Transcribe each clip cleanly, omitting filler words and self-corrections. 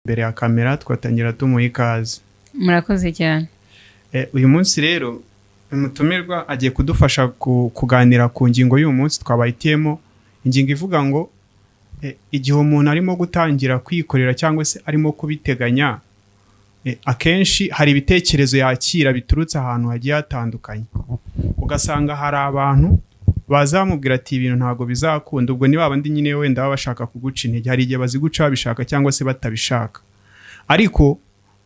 imbere ya kamera twatangira tumuha ikaze. Murakoze cyane. Uyu munsi rero umutumirwa agiye kudufasha kuganira ku ngingo y'uyu munsi twabayitiyemo, ingingo ivuga ngo igihe umuntu arimo gutangira kwikorera cyangwa se arimo kubiteganya, akenshi hari ibitekerezo yakira biturutse ahantu hagiye hatandukanye. Ugasanga hari abantu bazamubwira ati ibintu ntago bizakunda, ubwo ni babandi nyine wenda baba bashaka kuguca intege, hari igihe baziguca babishaka cyangwa se batabishaka. Ariko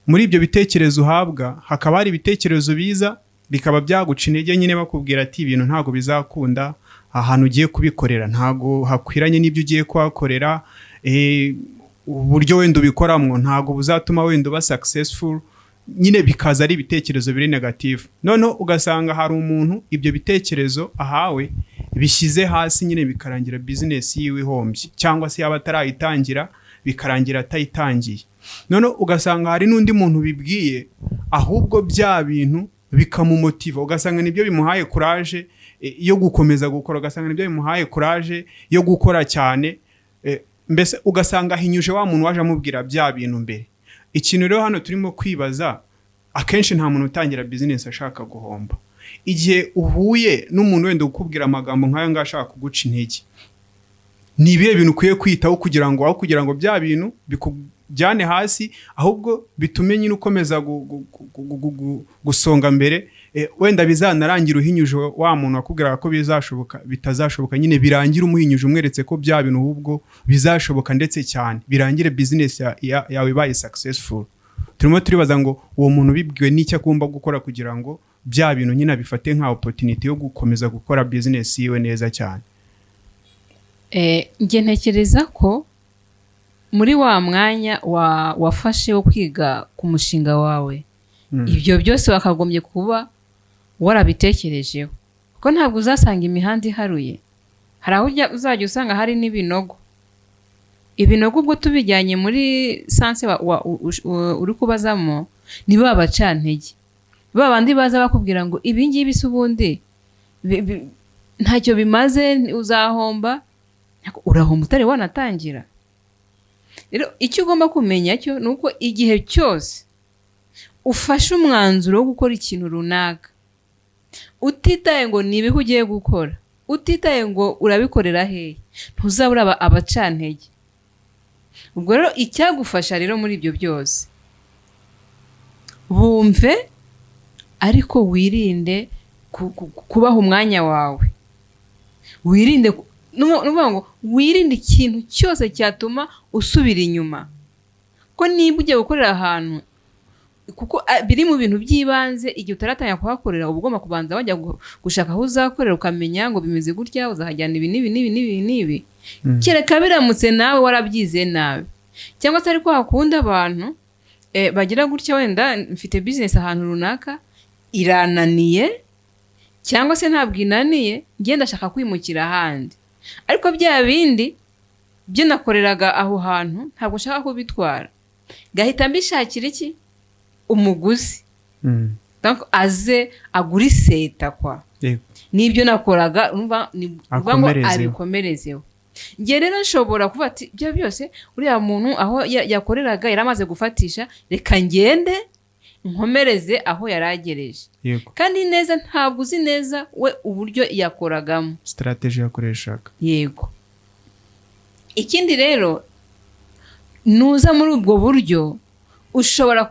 muri ibyo bitekerezo uhabwa hakaba hari ibitekerezo biza bikaba byaguca intege, nyine bakubwira ati ibintu ntago bizakunda, ahantu ugiye kubikorera ntago hakwiranye n'ibyo ugiye kuhakorera, uburyo wenda ubikoramo ntago buzatuma wenda uba successful, nyine bikaza ari ibitekerezo biri negative. Noneho ugasanga hari umuntu ibyo bitekerezo ahawe bishyize hasi, nyine bikarangira business yiwe ihombye, cyangwa se yaba atarayitangira bikarangira atayitangiye. Noneho ugasanga hari n'undi muntu bibwiye, ahubwo bya bintu bikamumotiva, ugasanga nibyo bimuhaye courage yo gukomeza gukora, ugasanga nibyo bimuhaye courage yo gukora cyane. Mbese ugasanga hinyuje wa muntu waje amubwira bya bintu mbere. Ikintu rero hano turimo kwibaza, akenshi nta muntu utangira business ashaka guhomba. Igihe uhuye n'umuntu wenda ukubwira amagambo nk'ayo ngashaka kuguca intege, ni ibihe bintu ukwiye kwitaho kugira ngo bya bintu bikujyane hasi, ahubwo bitume nyine ukomeza gusonga mbere, wenda bizanarangira uhinyuje wa muntu wakubwira ko bizashoboka bitazashoboka, nyine birangira umuhinyuje umweretse ko bya bintu ahubwo bizashoboka ndetse cyane, birangire business yawe ibaye successful. Turimo turibaza ngo uwo muntu bibwiwe n'icyo agomba gukora kugira ngo bya bintu nyine bifate nka opportunity yo gukomeza gukora business yiwe neza cyane. Nge ntekereza ko muri wa mwanya wafashe wo kwiga ku mushinga wawe, ibyo byose wakagombye kuba warabitekerejeho, kuko ntabwo uzasanga imihanda iharuye. Hari aho uzajya usanga hari n'ibinogo. Ibinogo ubwo tubijyanye muri sanse uri kubazamo ni babacantege, babandi baza bakubwira ngo ibi ngibi se ubundi ntacyo bimaze, uzahomba. Urahomba utari wanatangira. Rero icyo ugomba kumenya cyo ni uko igihe cyose ufashe umwanzuro wo gukora ikintu runaka, utitaye ngo ni ibihe ugiye gukora, utitaye ngo urabikorera hehe, ntuzabura abacantege. Ubwo rero icyagufasha rero muri ibyo byose, bumve ariko wirinde kubaha umwanya wawe. Wirinde ngo wirinde ikintu cyose cyatuma usubira inyuma. Ko niba ugiye gukorera ahantu, kuko biri mu bintu by'ibanze, igihe utaratanya kuhakorera uba ugomba kubanza wajya gushaka aho uzakorera, ukamenya ngo bimeze gutya, uzahajyana ibi n'ibi. Kereka biramutse nawe warabyize nabi, cyangwa se ariko hakunda abantu bagira gutya, wenda mfite business ahantu runaka irananiye, cyangwa se ntabwo inaniye, ngenda ndashaka kwimukira ahandi, ariko bya bindi byo nakoreraga aho hantu ntabwo nshaka kubitwara, gahita mbishakira iki? Umuguzi. Donc aze aguri seta kwa. Nibyo nakoraga umva ngo abikomerezeho. Nge rero nshobora kuvuga ati byo byose uriya muntu aho yakoreraga yaramaze gufatisha, reka ngende nkomereze aho yaragereje. Kandi neza ntabwo uzi neza we uburyo yakoragamo, strategy yakoreshaga. Yego. Ikindi rero, nuza muri ubwo buryo ushobora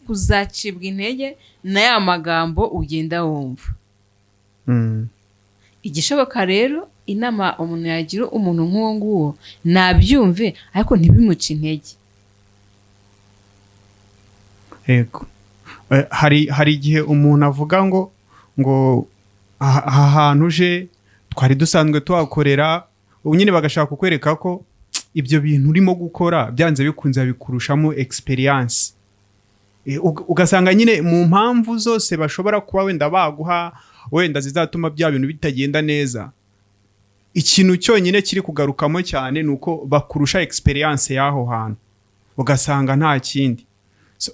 kuzacibwa intege na ya magambo ugenda wumva. Igishoboka rero, inama umuntu yagira umuntu nk'uwo nguwo, nabyumve ariko ntibimuce intege. Yego. Hari igihe umuntu avuga ngo aha hantu uje twari dusanzwe tuhakorera, nyine bagashaka kukwereka ko ibyo bintu urimo gukora byanze bikunze bikurushamo experience. Ugasanga nyine mu mpamvu zose bashobora kuba wenda baguha, wenda zizatuma bya bintu bitagenda neza, ikintu cyonyine kiri kugarukamo cyane nuko bakurusha experience y'aho hantu, ugasanga nta kindi.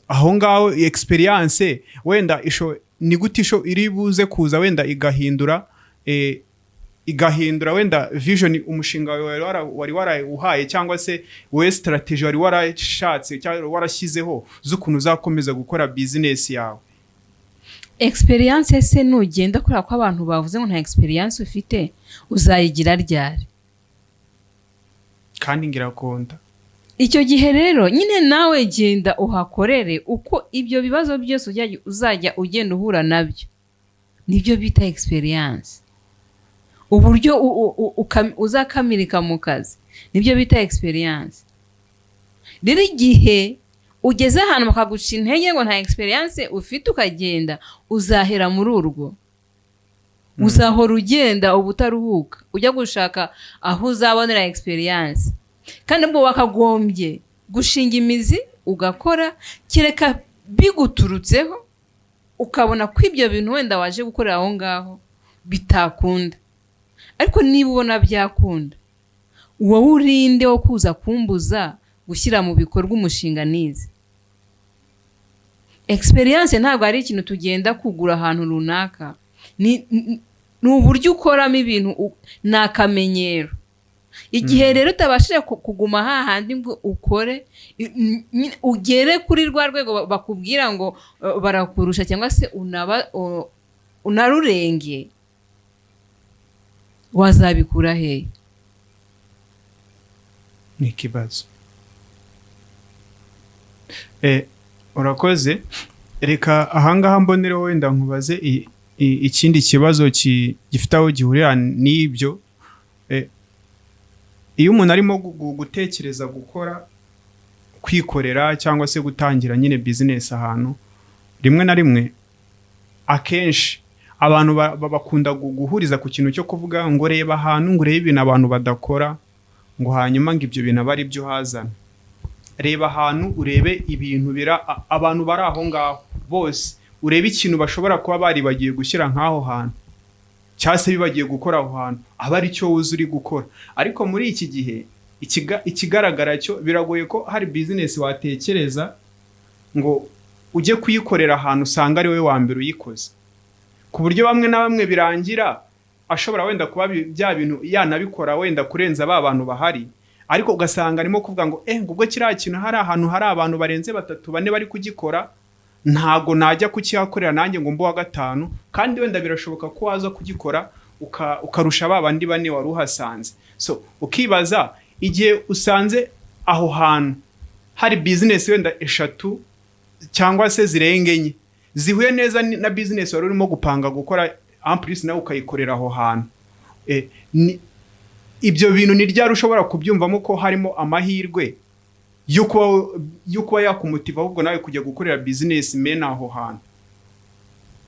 Aho ngaho experience wenda ni gute iri buze kuza wenda igahindura igahindura wenda vision umushinga wari warawuhaye cyangwa se we strategy wari warashatse cyangwa warashyizeho z'ukuntu uzakomeza gukora business yawe. Experience se nugenda kuri ko abantu bavuze ngo nta experience ufite uzayigira ryari kandi ngirakonda. Icyo gihe rero nyine nawe genda uhakorere uko ibyo bibazo byose uzajya ugenda uhura nabyo, nibyo bita experience. Uburyo uzakamirika mu kazi nibyo bita experience. Rero igihe ugeze ahantu bakaguca intege ngo nta experience ufite ukagenda, uzahera muri urwo, uzahora ugenda ubutaruhuka ujya gushaka aho uzabonera experience. Kandi ubwo wakagombye gushinga imizi ugakora, kereka biguturutseho ukabona ko ibyo bintu wenda waje gukorera aho ngaho bitakunda. Ariko niba ubona byakunda, wowe urinde wo kuza kumbuza gushyira mu bikorwa umushinga nize. Experience ntabwo ari ikintu tugenda kugura ahantu runaka, ni uburyo ukoramo ibintu, ni akamenyero. Igihe rero utabashije kuguma hahandi ngo ukore, ugere kuri rwa rwego bakubwira ngo barakurusha cyangwa se unarurenge, wazabikura hehe? Ni ikibazo. Urakoze. Reka ahangaha mbonereho wenda nkubaze ikindi kibazo gifite aho gihurira n'ibyo. Iyo umuntu arimo gutekereza gukora kwikorera cyangwa se gutangira nyine business ahantu, rimwe na rimwe akenshi abantu bakunda guhuriza ku kintu cyo kuvuga ngo reba ahantu, ngo urebe ibintu abantu badakora, ngo hanyuma ngo ibyo bintu bari byo hazana. Reba ahantu urebe ibintu abantu bari aho ngaho bose, urebe ikintu bashobora kuba bari bagiye gushyira nk'aho hantu cyangwa se bibagiye gukora aho hantu, aba ari cyo wuzi uri gukora. Ariko muri iki gihe ikigaragara cyo biragoye ko hari business watekereza ngo ujye kuyikorera ahantu usanga ari we wa mbere uyikoze, ku buryo bamwe na bamwe birangira ashobora wenda kuba bya bintu yanabikora wenda kurenza ba bantu bahari, ariko ugasanga arimo kuvuga ngo ubwo kiriya kintu hari ahantu hari abantu barenze 3-4 bari kugikora, ntago najya kukihakorera nanjye ngo mbuwa gatanu. Kandi wenda birashoboka ko waza kugikora ukarusha ba bandi bane wari uhasanze. So ukibaza, igihe usanze aho hantu hari business wenda 3 cyangwa se zirenga 4 zihuye neza na business wari urimo gupanga gukora, amplis nawe ukayikorera aho hantu, ibyo bintu ni ryari ushobora kubyumvamo ko harimo amahirwe yuko yakumutiva ahubwo nawe kujya gukorera business mena aho hantu?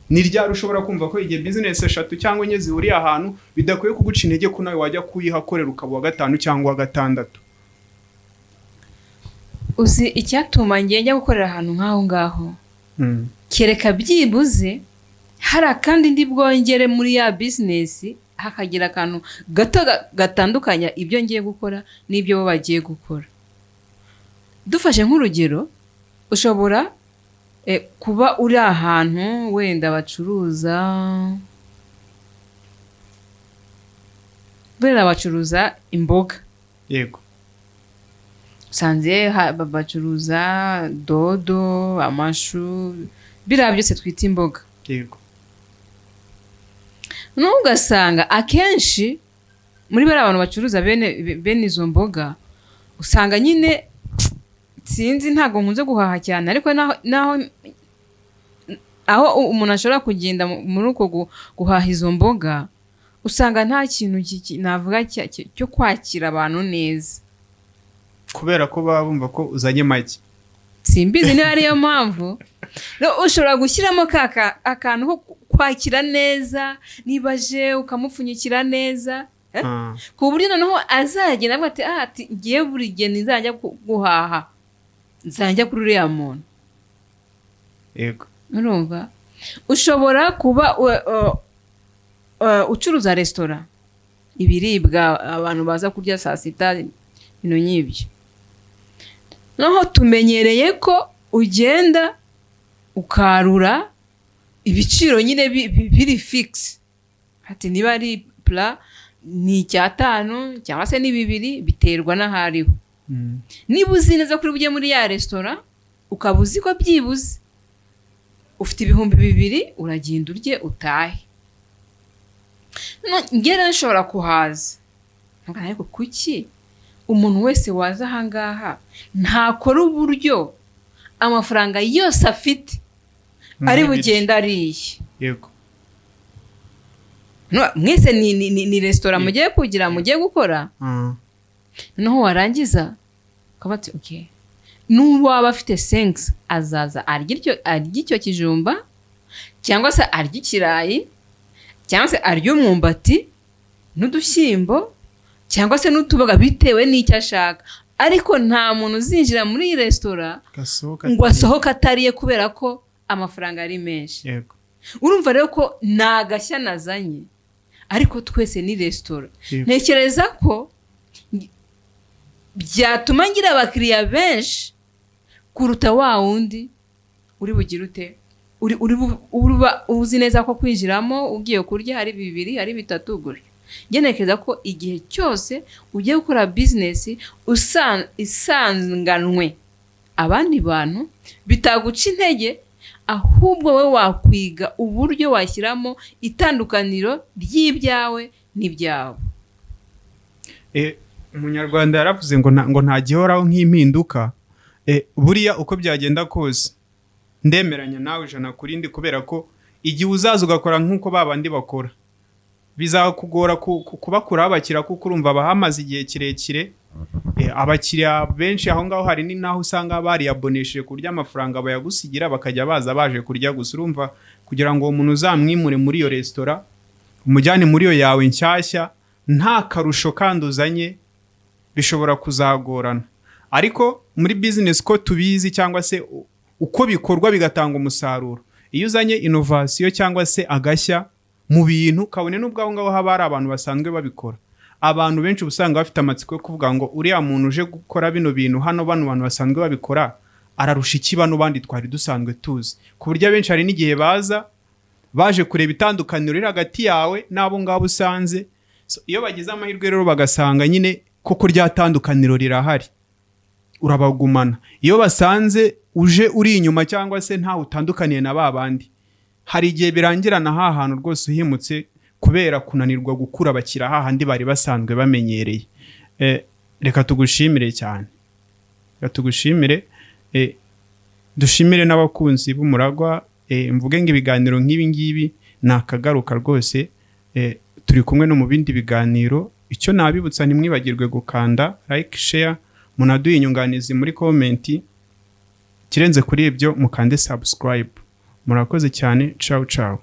Ni ryari ushobora kumva ko igihe business 3 cyangwa 4 zihuriye ahantu bidakwiye kuguca intege ko nawe wajya kuyihakorera ukaba wa 5 cyangwa wa 6? Uzi icyatuma njya gukorera ahantu nk'aho ngaho, kereka byibuze hari akandi ndi bwongere muri ya business, hakagira akantu gato gatandukanya ibyo ngiye gukora n'ibyo bo bagiye gukora. Dufashe nk'urugero, ushobora kuba uri ahantu wenda bacuruza imboga. Yego. Sanze bacuruza dodo, amashu, biriya byose twita imboga. Yego. Nugasanga akenshi muri bari abantu bacuruza bene izo mboga, usanga nyine sinzi ntago nkunze guhaha cyane, ariko aho umuntu ashobora kugenda muri uko guhaha izo mboga, usanga nta kintu navuga cyo kwakira abantu neza, kubera ko baba bumva ko uzanye make. Simbizi niba ariyo mpamvu. Ushobora gushyiramo akantu ko kwakira neza, niba je ukamupfunyikira neza, ku buryo noneho azagenda avuga ati ngiye buri gihe nzajya guhaha, nzajya kuri uriya muntu. Yego. Urumva? Ushobora kuba ucuruza restaurant, ibiribwa abantu baza kurya saa sita, ibintu nk'ibyo. Noneho tumenyereye ko ugenda ukarura ibiciro nyine biri fix. Ati niba ari pla ni 5 cyangwa se ni 2 biterwa n'ahariho. Niba uzi neza kuri bujye muri ya restaurant ukaba uzi ko byibuze ufite 2,000 uragenda urye utahe. Ngera nshobora kuhaza ariko kuki umuntu wese waza ahangaha ntakora uburyo amafaranga yose afite ari bugenda ariye. Yego. Mwese ni restaurant mugiye kugira mugiye gukora. Noneho warangiza ukabati okay, n'uwaba afite 5 azaza arya icyo kijumba cyangwa se arya ikirayi cyangwa se arya umwumbati n'udushyimbo cyangwa se n'utuboga bitewe n'icyo ashaka, ariko nta muntu uzinjira muri iyi restaurant ngo asohoke atariye kubera ko amafaranga ari menshi. Yego. Urumva rero ko nagashya nazanye, ariko twese ni restaurant. Ntekereza ko byatuma ngira abakiriya benshi kuruta wa wundi uri bugira ute, uri uzi neza ko kwinjiramo ugiye kurya hari 2 hari 3 gutyo. Ngenekereza ko igihe cyose ugiye gukora business isanganwe abandi bantu bitaguca intege, ahubwo we wakwiga uburyo washyiramo itandukaniro ry'ibyawe n'ibyawe. Umunyarwanda yaravuze ngo nta gihoraho nk'impinduka. Buriya uko byagenda kose ndemeranya nawe 100% kubera ko igihe uzaza ugakora nk'uko babandi bakora bizakugora kubakura abakira, kuko urumva bahamaze igihe kirekire. Abakiriya benshi aho ngaho hari ni naho usanga bari abonesheje kurya amafaranga bayagusigira bakajya baza baje kurya gusa. Urumva kugira ngo umuntu uzamwimure muri iyo restaurant umujyane muri yo yawe nshyashya nta karusho kanduzanye bishobora kuzagorana. Ariko muri business ko tubizi cyangwa se uko bikorwa bigatanga umusaruro, iyo uzanye innovation cyangwa se agashya mu bintu kabone n'ubwo ngaho haba hari abantu basanzwe babikora, abantu benshi usanga bafite amatsiko yo kuvuga ngo uriya muntu uje gukora bino bintu hano bano bantu basanzwe babikora ararusha iki bano bandi twari dusanzwe tuzi. Ku buryo benshi hari n'igihe baje kureba itandukaniro riri hagati yawe n'abo ngabo usanze. Iyo bagize amahirwe rero bagasanga nyine koko ryatandukaniro rirahari, urabagumana. Iyo basanze uje uri inyuma cyangwa se nta utandukaniye na babandi, hari igihe birangirana hantu rwose uhimutse kubera kunanirwa gukura bakira hahandi bari basanzwe bamenyereye. Reka tugushimire cyane, reka tugushimire. Dushimire n'abakunzi b'Umuragwa. Mvuge ngo ibiganiro nk'ibi ngibi nakagaruka rwose. Turi kumwe no mu bindi biganiro. Icyo nabibutsa ntimwibagirwe gukanda like, share, munaduye inyunganizi muri comment. Kirenze kuri ibyo mukande subscribe. Murakoze cyane. Ciao ciao.